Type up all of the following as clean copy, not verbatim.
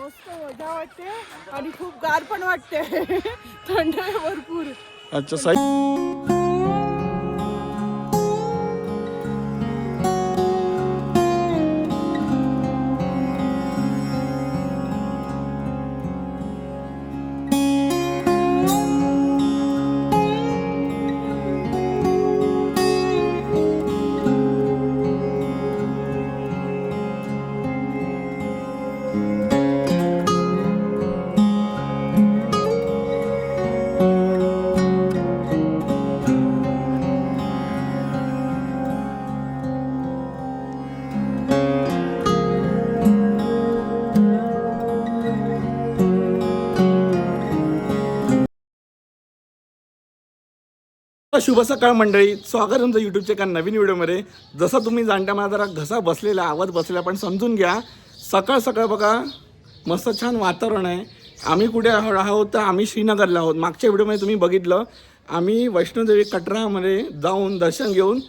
मस्त मजा वाटते आणि खूप गार पण वाटते. थंड आहे भरपूर. अच्छा साई शुभ सकाळ मंडळी, स्वागत तुमचं युट्यूबच्या एका नवीन व्हिडिओमध्ये. जसं तुम्ही जाणता मला जरा घसा बसलेला आवाज बसलेला पण समजून घ्या. सकाळ सकाळ बघा मस्त छान वातावरण आहे. आम्ही कुठे आहोत तर आम्ही श्रीनगरला आहोत. मागच्या व्हिडिओमध्ये तुम्ही बघितलं आम्ही वैष्णोदेवी कटरामध्ये जाऊन दर्शन घेऊन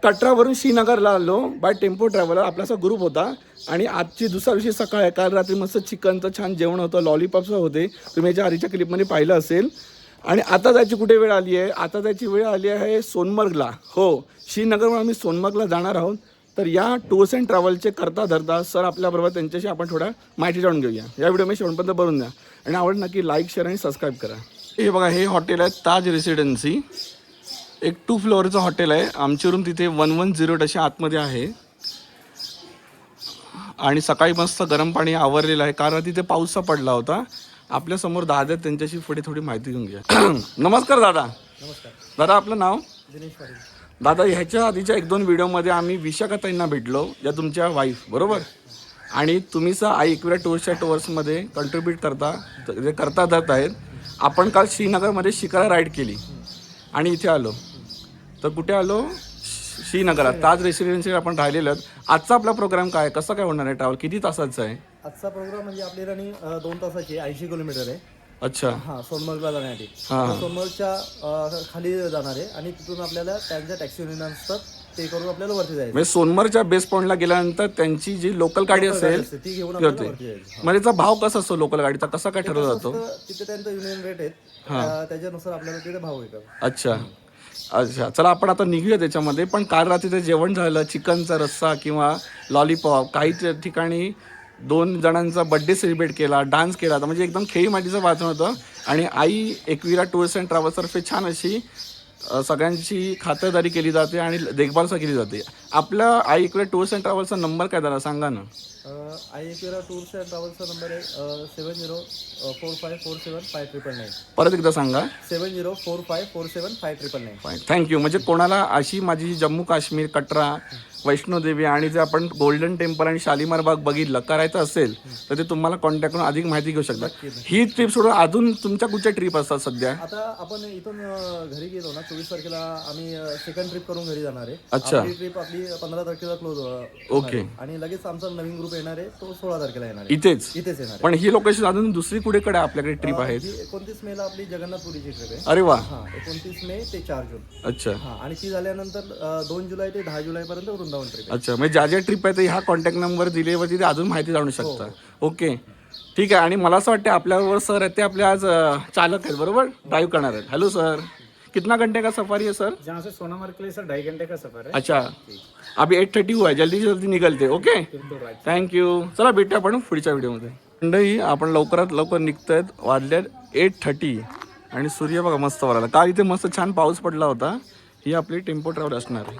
कटरावरून श्रीनगरला आलो बाय टेम्पो ट्रॅव्हलर. आपलासा ग्रुप होता आणि आजची दुसऱ्या दिवशी सकाळ आहे. काल रात्री मस्त चिकनचं छान जेवण होतं, लॉलीपॉप्स होते, तुम्ही याच्या आधीच्या क्लिपमध्ये पाहिलं असेल. आणि आता जायची कुठे वेळ आली आहे? आता जायची वेळ आली आहे सोनमर्गला. हो, श्रीनगरवरून आम्ही सोनमर्गला जाणार आहोत. तर या टूर्स अँड ट्रॅव्हलचे करता धरता सर आपल्याबरोबर, त्यांच्याशी आपण थोडा माहिती जाणून घेऊया. या व्हिडिओमध्ये शेवटपर्यंत भरून द्या आणि आवड नक्की लाईक शेअर आणि सबस्क्राईब करा. हे बघा, हे हॉटेल आहे ताज रेसिडेन्सी. एक 2 फ्लोअरचं हॉटेल आहे. आमची रूम तिथे 110 अशी आतमध्ये आहे. आणि सकाळी मस्त गरम पाणी आवरलेलं आहे कारण तिथे पाऊस पडला होता. आपल्यासमोर दादा आहेत, त्यांच्याशी पुढे थोडी माहिती घेऊन घ्या. नमस्कार दादा. नमस्कार दादा, आपलं नाव? दिनेश पाटील. दादा, ह्याच्या आधीच्या 1-2 व्हिडिओमध्ये आम्ही विशाखाताईंना भेटलो, या तुमच्या वाईफ बरोबर. आणि तुम्ही आई एकविरा टूर्सच्या टूर्समध्ये कंट्रीब्यूट करता धरत आहेत. आपण काल श्रीनगरमध्ये शिकारा राईड केली आणि इथे आलो. तर कुठे आलो? श्रीनगरात ताज रेसिडेन्सीवर आपण राहिलेलो आहोत. आजचा आपला प्रोग्राम काय, कसं काय होणार आहे? ट्रॅव्हल किती तासाचं आहे? आजचा प्रोग्राम म्हणजे आपली रनिंग 2 तासाची 80 किलोमीटर आहे. अच्छा. हां, सोनमर्गला जाण्यासाठी. सोनमर्गच्या खाली जाणार आहे आणि तिथून आपल्याला त्यांच्या टॅक्सी युनियन असतात, ते करून आपल्याला वरती जायचं. म्हणजे सोनमर्गच्या बेस पॉइंटला गेल्यानंतर त्यांची जी लोकल गाडी असेल ती घेऊन आपल्याला वरती जायचं. म्हणजे त्याचा भाव कसा असतो लोकल गाडीचा, कसा काय ठरवला जातो? तिथे त्यांचं युनियन रेट आहेत, त्याच्यानुसार आपल्याला तिथे भाव येतात. अच्छा अच्छा, चला आपण आता निघूया त्याच्यामध्ये. पण काल रात्री ते जेवण झालं, चिकनचा रस्सा किंवा लॉलीपॉप, काही ठिकाणी 2 जणांचा बड्डे सेलिब्रेट केला, डान्स केला. तर म्हणजे एकदम खेळी मातीचं वातावरण होतं. आणि आई एकविरा टूर्स अँड ट्रॅव्हल्सतर्फे छान अशी सगळ्यांची खातरदारी केली जाते आणि देखभालसुद्धा केली जाते. आपल्या आई एकविरा टूर्स अँड ट्रॅव्हल्सचा नंबर काय झाला सांगा ना. आई एकविरा टूर्स अँड ट्रॅव्हल्सचा नंबर आहे 7045475399. परत एकदा सांगा. 7045475399. थँक्यू. म्हणजे कोणाला अशी माझी जम्मू काश्मीर, कटरा, वैष्णोदेवी आणि जे आपण गोल्डन टेम्पल आणि शालीमार बाग बघितलं करायचं असेल तर ते तुम्हाला कॉन्टॅक्ट करून अधिक माहिती घेऊ शकता. ही ट्रिप सोडून अजून तुमच्या कुठच्या ट्रिप असतात सध्या? आता आपण इथून घरी गेलो ना 24 तारखेला आम्ही सेकंड ट्रिप करून घरी जाणार आहे. अच्छा. आपली ट्रिप आपली 15 तारखेला क्लोज ओके. आणि लगेच आमचा नवीन ग्रुप येणार आहे, तो 16 तारखेला येणार आहे. इथेच येणार आहे. पण ही लोकेशन अजून दुसरी कुठेकडे आपल्याकडे ट्रिप आहेत? 29 मेला आपली जगन्नाथपुरीची ट्रिप आहे. अरे वा. 29 मे ते 4 जून. अच्छा. आणि ती झाल्यानंतर 2 जुलै ते 10 जुलै पर्यंत वृंदावन ट्रिप आहे. अच्छा, म्हणजे ज्या ट्रिप आहे ह्या कॉन्टॅक्ट नंबर दिलेवरती ते अजून माहिती जाणू शकता. ओके, ठीक आहे. आणि मला असं वाटतं आपल्याबरोबर सर आहेत, ते आपले आज चालक आहेत बरोबर, ड्राईव्ह करणार आहेत. हॅलो सर, कितना घंटे का सफर है सर? जहाँ से सोनामार्ग के लिए सर 2.5 घंटे का सफर है. अच्छा, अभी 8:30 हुआ है, जल्दी निघलते. Okay, thank you. चला भेटूया आपण पुढच्या व्हिडिओमध्ये. मंडळी, आपण लवकरात लवकर निघतायत. वाजल्यात 8:30 आणि सूर्य बघा मस्त वराला. काल इथे मस्त छान पाऊस पडला होता. ही आपली टेम्पो ट्रॅव्हल असणार आहे.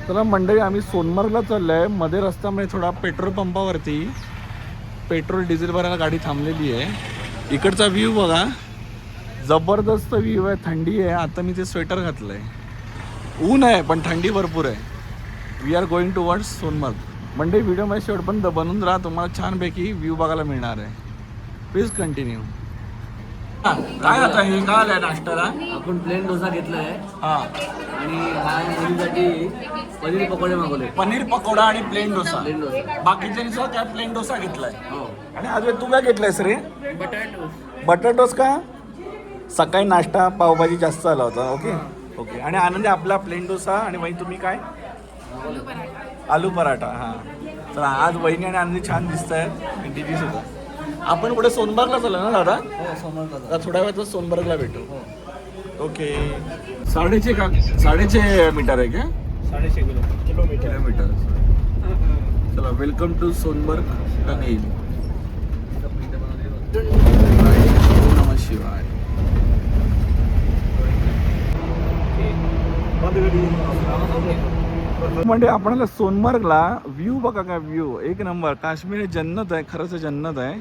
चला मंडळी, आम्ही सोनमर्गला चाललो आहे. मध्ये रस्त्यामध्ये थोडा पेट्रोल पंपावरती पेट्रोल डिझेल भरायला गाडी थांबलेली आहे. इकडचा व्ह्यू बघा, जबरदस्त व्ह्यू आहे. थंडी आहे. आता मी ते स्वेटर घातलं आहे. ऊन आहे पण थंडी भरपूर आहे. We are going towards Sonamarg. मंडळी, व्हिडिओमध्ये शेवटपर्यंत बनून राहा, तुम्हाला छानपैकी व्ह्यू बघायला मिळणार आहे. Please continue. काय आता हे काय आलंय नाश्त्याला? आपण प्लेन डोसा घेतलाय हा, आणि मुलीसाठी पनीर पकोडे मागवले. पनीर पकोडा आणि प्लेन डोसा. बाकीच्यांचा काय प्लेन डोसा घेतलाय. आणि आज तू काय घेतलायस रे? बटाटोस का? सकाळी नाश्ता पावभाजी जास्त आला होता. Okay okay. आणि आनंदी आपला प्लेन डोसा. आणि वही तुम्ही काय? आलू पराठा. हां, तर आज वहिनी आणि आनंदी छान दिसत आहेत आणि दीदी सुद्धा. आपण पुढे सोनबागला चाललो ना दादा? हो समोरचा आता थोड्या वेळात सोनबागला भेटू. ओके. 6.5 मीटर आहे का? 650 किलोमीटर. चला वेलकम टू सोनबर्ग टनेल. नमः शिवाय. म्हणजे आपल्याला सोनमर्गला व्ह्यू बघा काय व्ह्यू एक नंबर. काश्मीर हे जन्नत आहे, खरंच जन्नत आहे.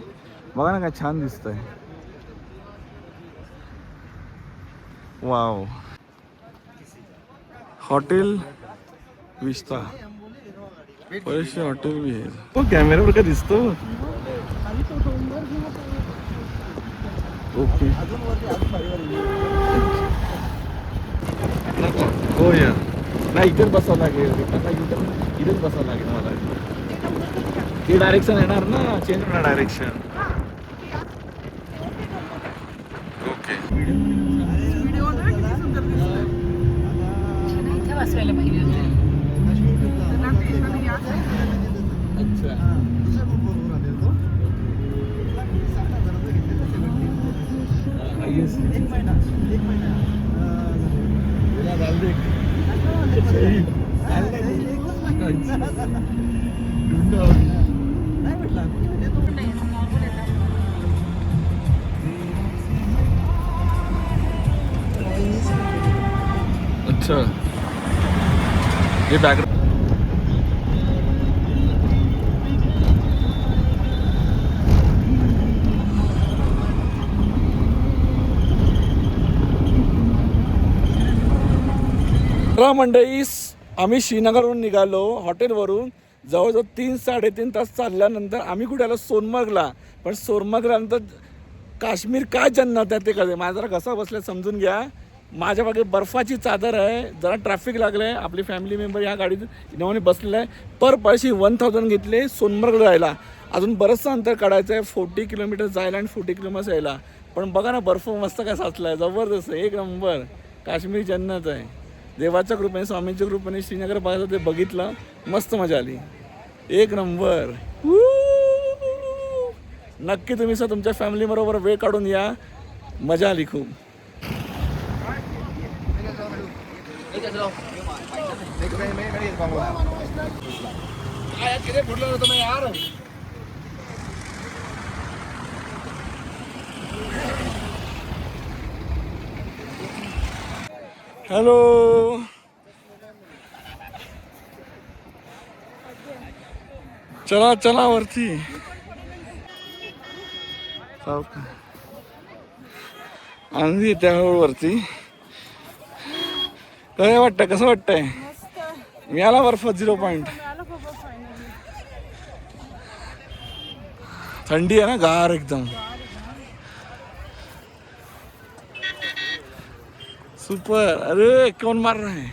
बघा ना काय छान दिसतंय. वाव. हॉटेल विस्ता बरेचसे हॉटेल बी आहेत. तो कॅमेऱ्यावर का दिसतो? ओके. हो या नाही इथेच बसावं लागेल. इथेच बसावं लागेल मला. ते डायरेक्शन येणार ना, चेंज होणार डायरेक्शन. ओके. अच्छा ये बैकग्राउंड. मंडळी आम्ही श्रीनगरवरून निघालो हॉटेलवरून. जवळजवळ 3-3.5 तास चालल्यानंतर आम्ही कुठे आलो? सोनमर्गला. पण सोनमर्गला नंतर काश्मीर काय जन्नत आहे ते कळते. माझा जरा घसा बसला समजून घ्या. माझ्या मागे बर्फाची चादर आहे. जरा ट्रॅफिक लागलं आहे. आपली फॅमिली मेंबर या गाडीत इनोवाने बसलेलं आहे. पर पर्शी 1000 घेतले सोनमर्गला जायला. अजून बरंचसं अंतर काढायचं आहे. 40 किलोमीटर जायला आणि 40 किलोमीटर यायला. पण बघा ना बर्फ मस्त काय साचला आहे. जबरदस्त एक नंबर. काश्मीर जन्नत आहे. देवाच्या कृपेने स्वामींच्या कृपेने श्रीनगर बघायचं ते बघितलं. मस्त मजा आली. एक नंबर. नक्की तुम्ही सर तुमच्या फॅमिलीबरोबर वेळ काढून या. मजा आली खूप. हॅलो. चला चला वरती. आनंदी त्यावर वरती. काय वाटतं? कसं वाटतंय? मिळाला बर्फ 0 पॉईंट. थंडी आहे ना, गार एकदम. सुपर. अरे कोण मार रहा है?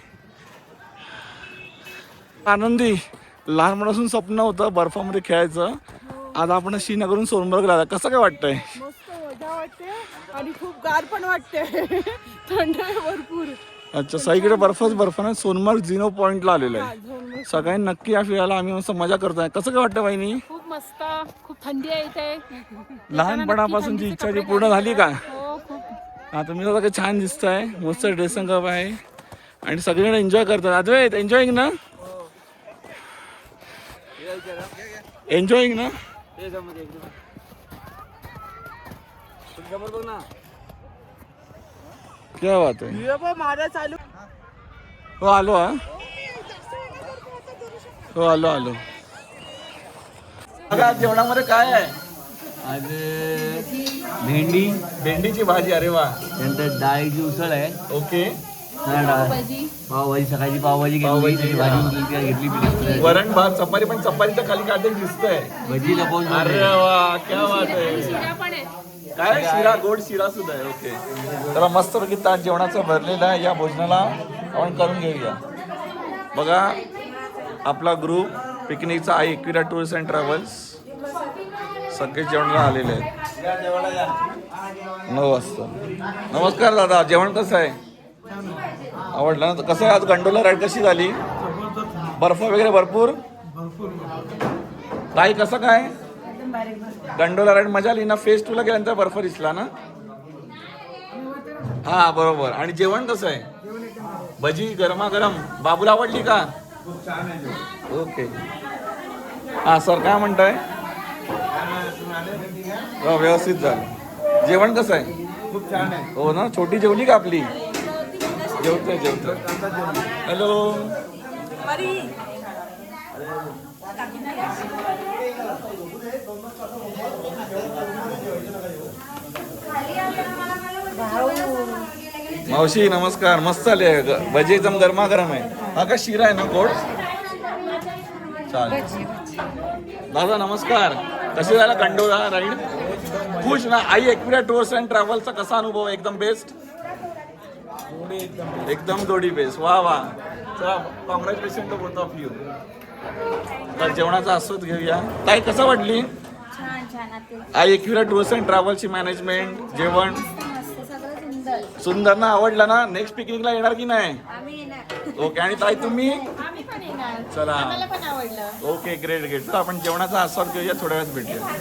आनंदी लहानपणापासून स्वप्न होतं बर्फामध्ये खेळायचं. आज आपण श्रीनगरहून सोनबर्गला आला. कसं काय वाटतंय? मस्त मजा वाटते आणि खूप गार पण वाटते. थंड आहे भरपूर. अच्छा सगळीकडे बर्फच बर्फ ना. सोनमर्ग 0 पॉईंटला आलेलं आहे. सगळ्यांनी नक्की या फिरायला. आम्ही मस्त मजा करतोय. कसं काय वाटतं वहिनी? खूप मस्त. खूप थंडी आहे इथे. लहानपणापासूनची इच्छा जी पूर्ण झाली का? हो खूप. हा तुम्ही सगळं छान दिसताय. मस्त ड्रेसिंग अप आहे आणि सगळेजण एन्जॉय करतात. अद्वैत एन्जॉईंग ना? एन्जॉईंग ना? क्या बात आहे. माझा चालू. हो आलो. हा हो आलो आलो. जेवणामध्ये काय आहे आज भेंडीची भाजी. अरे वा. त्यानंतर डाळीची उसळ आहे. ओके. पावभाजी सकाळची पावभाजी घेतली. भाजी घेतली. वरण भात चपाती. पण चपातीच्या खाली काहीतरी दिसतंय. भजी लपवून. अरे वा क्या बात आहे. काय शिरा गोड शिरा सुद्धा आहे. ओके. तर मस्त पैकी ताट जेवणाचं भरलेलं आहे. या भोजनाला आपण करून घेऊया. बघा आपला ग्रुप पिकनिकचा आहे इक्विटा टूर्स अँड ट्रॅव्हल्स. सगळे जेवणाला आलेले आहेत. 9 वाजता. नमस्कार दादा. जेवण कसं आहे? आवडलं ना? कसं आहे आज गंडोला राईड कशी झाली? बर्फ वगैरे भरपूर. ताई कसं काय गंडोला राईड मजा आली ना? फेज 2 ला गेल्यानंतर बर्फ दिसला ना? हा बरोबर. आणि जेवण कसं आहे? भजी गरमागरम. बाबूला आवडली का? ओके. हा सर काय म्हणताय? व्यवस्थित झालं. जेवण कसं आहे? खूप छान आहे. हो ना. छोटी जेवली का आपली? जेवतोय. हॅलो. मावशी नमस्कार. मस्त चालले भजी एकदम गरमागरम आहे. हा का शिरा आहे ना गोड? चालेल. दादा नमस्कार. कशी झाला गंडोला राईड? खुश ना? आई एकविरा टूर्स अँड ट्रॅव्हलचा कसा अनुभव? एकदम बेस्ट. एकदम जोडी बेस्ट. वा वा. चला congratulation to both of you. तर जेवणाचा आस्वाद घेऊया. ताई कसं वाटली? आई एकविरा टूर्स अँड ट्रॅव्हलची मॅनेजमेंट जेवण सुंदर ना? आवडलं ना? नेक्स्ट पिकनिकला येणार की नाही? ओके. आणि ताई तुम्ही? चला. Okay great. तर आपण जेवणाचा आस्वाद घेऊया. थोड्या वेळात भेटूया.